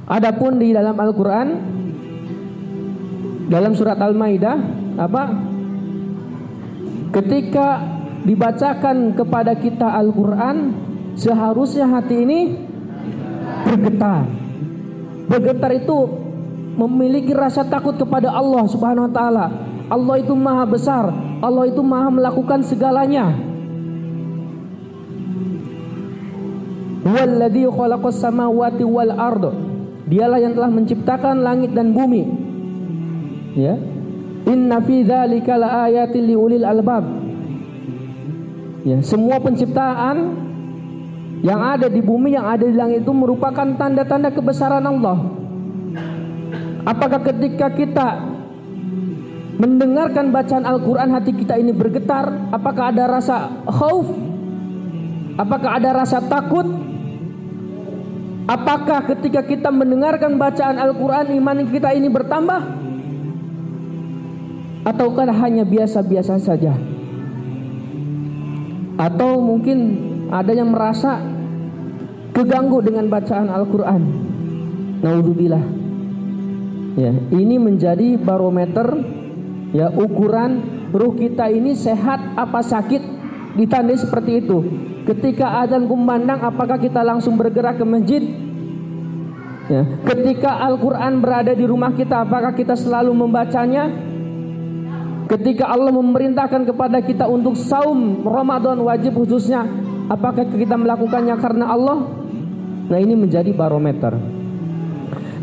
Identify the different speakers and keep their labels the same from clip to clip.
Speaker 1: Adapun di dalam Al-Quran, dalam surat Al-Maidah, ketika dibacakan kepada kita Al-Quran, seharusnya hati ini bergetar. Bergetar itu memiliki rasa takut kepada Allah Subhanahu wa taala. Allah itu maha besar, Allah itu maha melakukan segalanya. Walladzi khalaqas samawati wal ardh. Dialah yang telah menciptakan langit dan bumi. Ya. Inna fi dzalika laayatin liulil albab. Ya, semua penciptaan yang ada di bumi, yang ada di langit itu merupakan tanda-tanda kebesaran Allah. Apakah ketika kita mendengarkan bacaan Al-Quran hati kita ini bergetar? Apakah ada rasa khauf? Apakah ada rasa takut? Apakah ketika kita mendengarkan bacaan Al-Quran iman kita ini bertambah? Ataukah hanya biasa-biasa saja? Atau mungkin ada yang merasa keganggu dengan bacaan Al-Quran. Naudzubillah. Ya, ini menjadi barometer, ya, ukuran ruh kita ini sehat apa sakit, ditandai seperti itu. Ketika azan kumandang, apakah kita langsung bergerak ke masjid? Ya. Ketika Al-Quran berada di rumah kita, apakah kita selalu membacanya? Ketika Allah memerintahkan kepada kita untuk saum Ramadan wajib khususnya, apakah kita melakukannya karena Allah? Nah, ini menjadi barometer.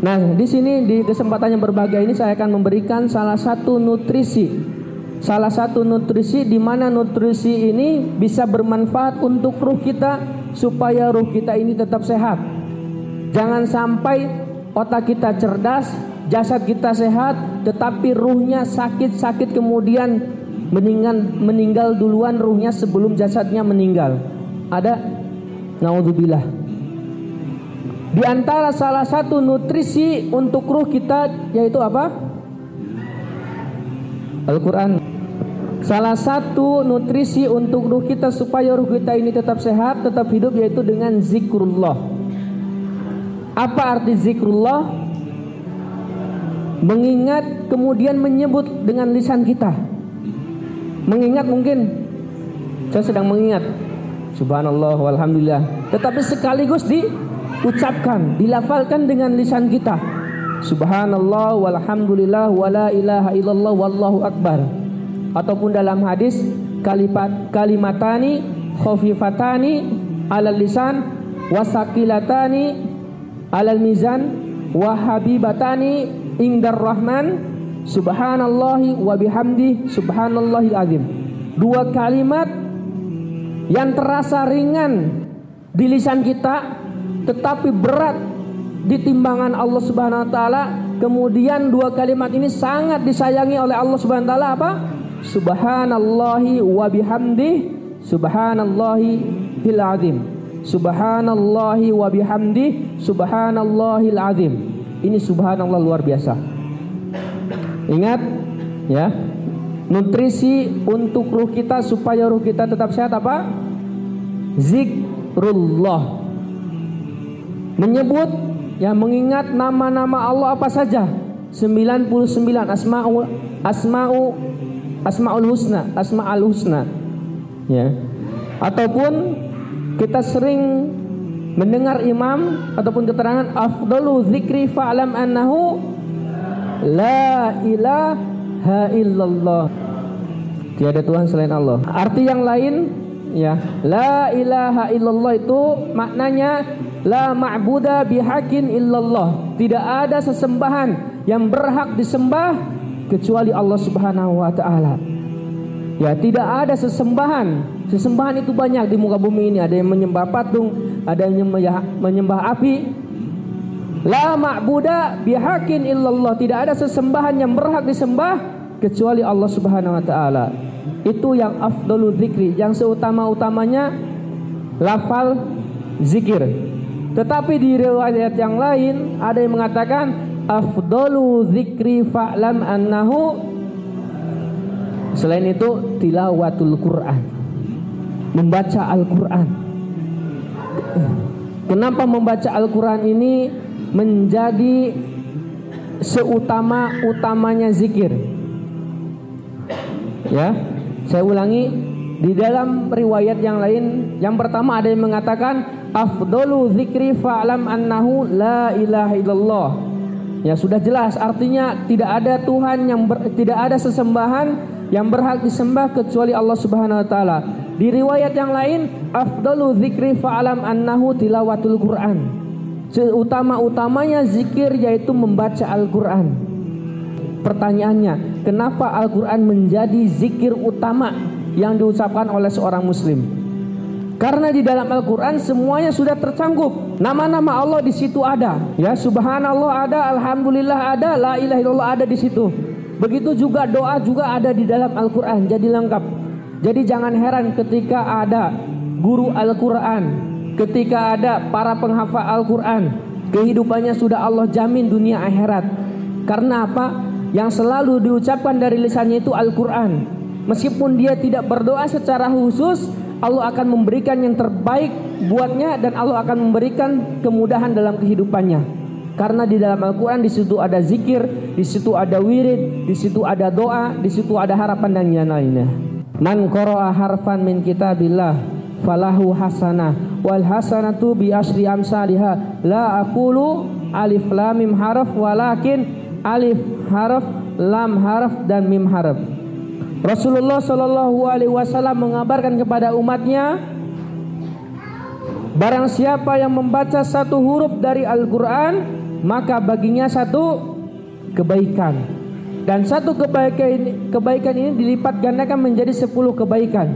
Speaker 1: Nah, di sini di kesempatan yang berbahagia ini saya akan memberikan salah satu nutrisi. Salah satu nutrisi di mana nutrisi ini bisa bermanfaat untuk ruh kita supaya ruh kita ini tetap sehat. Jangan sampai otak kita cerdas, jasad kita sehat, tetapi ruhnya sakit-sakit kemudian meninggal duluan ruhnya sebelum jasadnya meninggal. Ada? Naudzubillah. Di antara salah satu nutrisi untuk ruh kita yaitu apa? Al-Quran. Salah satu nutrisi untuk ruh kita supaya ruh kita ini tetap sehat, tetap hidup yaitu dengan zikrullah. Apa arti zikrullah? Mengingat kemudian menyebut dengan lisan kita. Mengingat mungkin saya sedang mengingat subhanallah walhamdulillah, tetapi sekaligus diucapkan, dilafalkan dengan lisan kita. Subhanallah walhamdulillah wala ilaha illallah wallahu akbar. Ataupun dalam hadis kalimatani khafifatani alal lisan wasaqilatani alal mizan wa habibatani indar rahman subhanallahi wa bihamdi subhanallahil azim. Dua kalimat yang terasa ringan di lisan kita tetapi berat di timbangan Allah Subhanahu wa taala. Kemudian dua kalimat ini sangat disayangi oleh Allah Subhanahu wa taala, apa? Subhanallahi wa bihamdi subhanallahil azim. Subhanallahi wa bihamdi subhanallahil azim. Ini subhanallah luar biasa. Ingat ya, nutrisi untuk ruh kita supaya ruh kita tetap sehat apa? Zikrullah. Menyebut ya, mengingat nama-nama Allah apa saja? 99 asmaul husna ya. Ataupun kita sering mendengar imam ataupun keterangan afdalu dzikri fa'lam annahu la ilaha illallah. Tiada Tuhan selain Allah. Arti yang lain ya, la ilaha illallah itu maknanya la ma'buda bihaqqin illallah. Tidak ada sesembahan yang berhak disembah kecuali Allah Subhanahu wa taala. Ya, tidak ada sesembahan. Sesembahan itu banyak di muka bumi ini. Ada yang menyembah patung, ada yang menyembah api. La ma'buda bihaqqin illallah. Tidak ada sesembahan yang berhak disembah kecuali Allah Subhanahu wa taala. Itu yang afdalul dzikri, yang seutama-utamanya lafal zikir. Tetapi di riwayat yang lain ada yang mengatakan afdalu dzikri fa'lam annahu. Selain itu tilawatul Quran, membaca Al-Quran. Kenapa membaca Al-Quran ini menjadi seutama-utamanya zikir. Ya, saya ulangi, di dalam riwayat yang lain, yang pertama ada yang mengatakan afdhalu dzikri fa'lam annahu la ilaha illallah. Ya, sudah jelas artinya tidak ada Tuhan tidak ada sesembahan yang berhak disembah kecuali Allah Subhanahu wa taala. Di riwayat yang lain afdhalu dzikri fa'lam annahu tilawatul Quran. Seutama-utamanya zikir yaitu membaca Al-Qur'an. Pertanyaannya, kenapa Al-Qur'an menjadi zikir utama yang diucapkan oleh seorang muslim? Karena di dalam Al-Qur'an semuanya sudah tercangkup. Nama-nama Allah di situ ada. Ya, subhanallah ada, alhamdulillah ada, la ilaha illallah ada di situ. Begitu juga doa juga ada di dalam Al-Qur'an, jadi lengkap. Jadi jangan heran ketika ada guru Al-Qur'an, ketika ada para penghafal Al-Quran, kehidupannya sudah Allah jamin dunia akhirat. Karena apa? Yang selalu diucapkan dari lisannya itu Al-Quran. Meskipun dia tidak berdoa secara khusus, Allah akan memberikan yang terbaik buatnya dan Allah akan memberikan kemudahan dalam kehidupannya. Karena di dalam Al-Quran di situ ada zikir, di situ ada wirid, di situ ada doa, di situ ada harapan dan yang lainnya. Man qara'a harfan min kitabillah falahu hasanah wal hasanatu bi asyri amsalha la aqulu alif lam mim harf walakin alif harf lam harf dan mim harf. Rasulullah sallallahu alaihi wasallam mengabarkan kepada umatnya, barang siapa yang membaca satu huruf dari Al-Qur'an maka baginya satu kebaikan, dan satu kebaikan ini dilipat gandakan menjadi 10 kebaikan.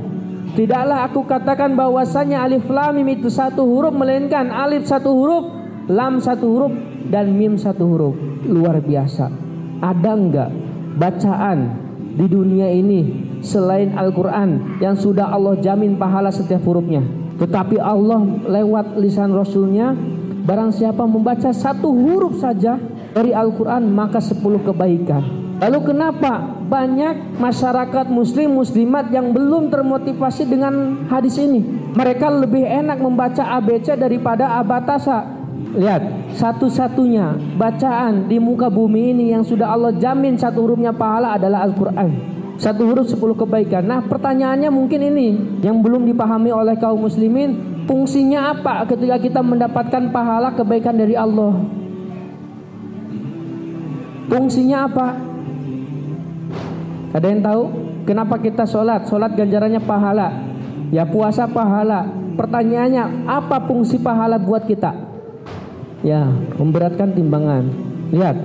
Speaker 1: Tidaklah aku katakan bahwasanya alif lam mim itu satu huruf, melainkan alif satu huruf, lam satu huruf, dan mim satu huruf. Luar biasa. Ada enggak bacaan di dunia ini selain Al-Quran yang sudah Allah jamin pahala setiap hurufnya? Tetapi Allah lewat lisan Rasulnya, barang siapa membaca satu huruf saja dari Al-Quran maka 10 kebaikan. Lalu kenapa banyak masyarakat muslim muslimat yang belum termotivasi dengan hadis ini? Mereka lebih enak membaca ABC daripada abatasa. Lihat, satu-satunya bacaan di muka bumi ini yang sudah Allah jamin satu hurufnya pahala adalah Al-Quran. Satu huruf 10 kebaikan. Nah, pertanyaannya mungkin ini yang belum dipahami oleh kaum muslimin. Fungsinya apa ketika kita mendapatkan pahala kebaikan dari Allah? Fungsinya apa? Ada yang tahu kenapa kita sholat? Sholat ganjarannya pahala. Ya, puasa pahala. Pertanyaannya, apa fungsi pahala buat kita? Ya, memberatkan timbangan. Lihat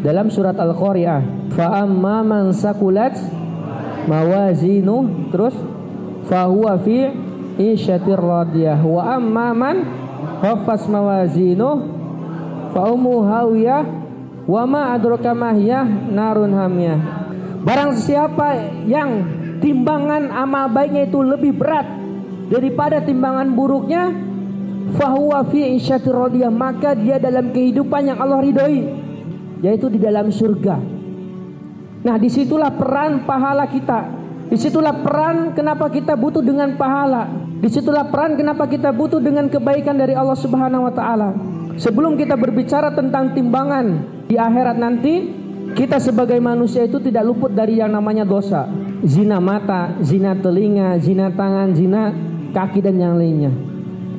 Speaker 1: dalam surat Al-Qari'ah, fa amma man sakulat mawazinu, terus fa huwa fi isyatir radiyah, wa amma man khaffas mawazinu fa ummu hawiyah wa ma adraka ma hiya narun hamiyah. Barang siapa yang timbangan amal baiknya itu lebih berat daripada timbangan buruknya, fahuwa fi isyatir radiyah, maka dia dalam kehidupan yang Allah ridhoi, yaitu di dalam surga. Nah, disitulah peran pahala kita. Disitulah peran kenapa kita butuh dengan pahala. Disitulah peran kenapa kita butuh dengan kebaikan dari Allah Subhanahu wa taala. Sebelum kita berbicara tentang timbangan di akhirat nanti, kita sebagai manusia itu tidak luput dari yang namanya dosa. Zina mata, zina telinga, zina tangan, zina kaki dan yang lainnya.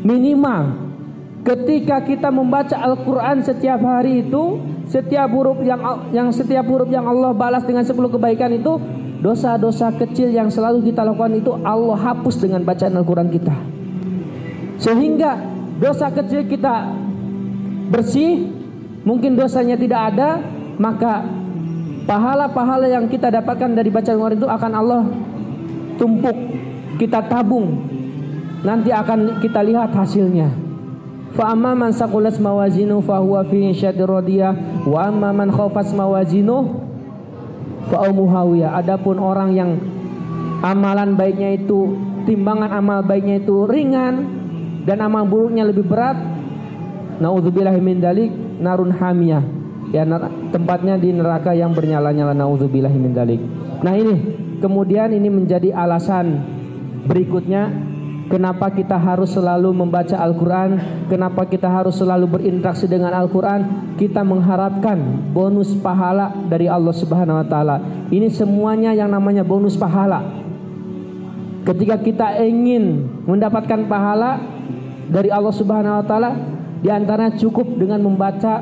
Speaker 1: Minimal ketika kita membaca Al-Quran setiap hari itu, setiap huruf yang Allah balas dengan 10 kebaikan itu, dosa-dosa kecil yang selalu kita lakukan itu Allah hapus dengan bacaan Al-Quran kita. Sehingga dosa kecil kita bersih, mungkin dosanya tidak ada, maka pahala-pahala yang kita dapatkan dari bacaan Al-Quran itu akan Allah tumpuk, kita tabung, nanti akan kita lihat hasilnya. Fa amma man saqulat mawazinu fa huwa fi isyatir radiyah wa amma man khafat mawazinu fa ummu hawiyah. Adapun orang yang amalan baiknya itu, timbangan amal baiknya itu ringan dan amal buruknya lebih berat, naudzubillahi min dzalik, narun hamiyah. Ya, tempatnya di neraka yang bernyala-nyala, naudzubillahi min dzalik. Nah, ini kemudian ini menjadi alasan berikutnya Kenapa kita harus selalu membaca Al-Quran? Kenapa kita harus selalu berinteraksi dengan Al-Quran? Kita mengharapkan bonus pahala dari Allah Subhanahu wa Ta'ala. Ini semuanya yang namanya bonus pahala. Ketika kita ingin mendapatkan pahala dari Allah Subhanahu wa Ta'ala, di antaranya cukup dengan membaca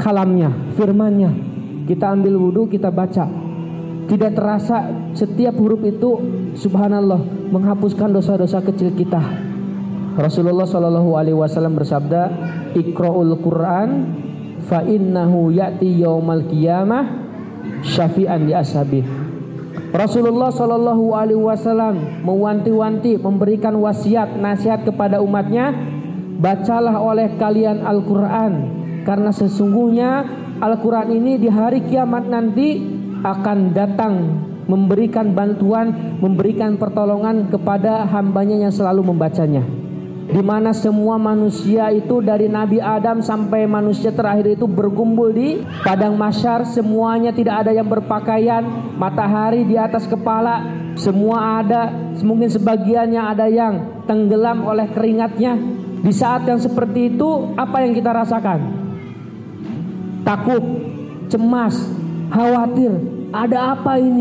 Speaker 1: kalamnya, firmannya. Kita ambil wudhu, kita baca. Tidak terasa setiap huruf itu subhanallah menghapuskan dosa-dosa kecil kita. Rasulullah Shallallahu Alaihi Wasallam bersabda, Iqra'ul Quran fa innahu ya'ti yaumal qiyamah syafi'an li ashabih. Rasulullah Shallallahu Alaihi Wasallam mewanti-wanti, memberikan wasiat nasihat kepada umatnya, bacalah oleh kalian Al-Quran, karena sesungguhnya Al-Quran ini di hari kiamat nanti akan datang memberikan bantuan, memberikan pertolongan kepada hambanya yang selalu membacanya. Di mana semua manusia itu dari Nabi Adam sampai manusia terakhir itu berkumpul di padang mahsyar, semuanya tidak ada yang berpakaian, matahari di atas kepala, semua ada, mungkin sebagiannya ada yang tenggelam oleh keringatnya. Di saat yang seperti itu, apa yang kita rasakan? Takut, cemas, khawatir, ada apa ini?